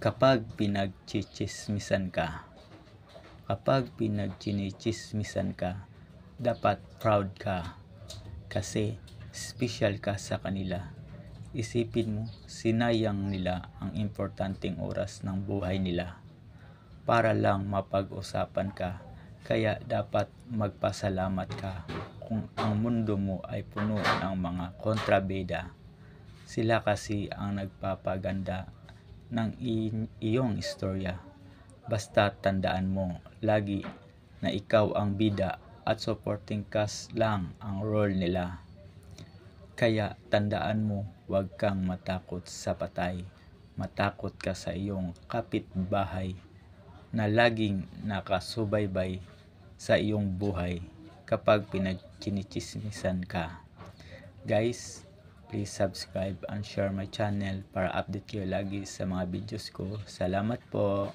Kapag pinagchichismisan ka, dapat proud ka kasi special ka sa kanila. Isipin mo, sinayang nila ang importanteng oras ng buhay nila para lang mapag-usapan ka. Kaya dapat magpasalamat ka kung ang mundo mo ay puno ng mga kontrabida. Sila kasi ang nagpapaganda ng iyong istorya. Basta tandaan mo lagi na ikaw ang bida at supporting cast lang ang role nila. Kaya tandaan mo, huwag kang matakot sa patay. Matakot ka sa iyong kapitbahay na laging nakasubaybay sa iyong buhay kapag pinagchinichismisan ka. Guys, please subscribe and share my channel para update kayo lagi sa mga videos ko. Salamat po.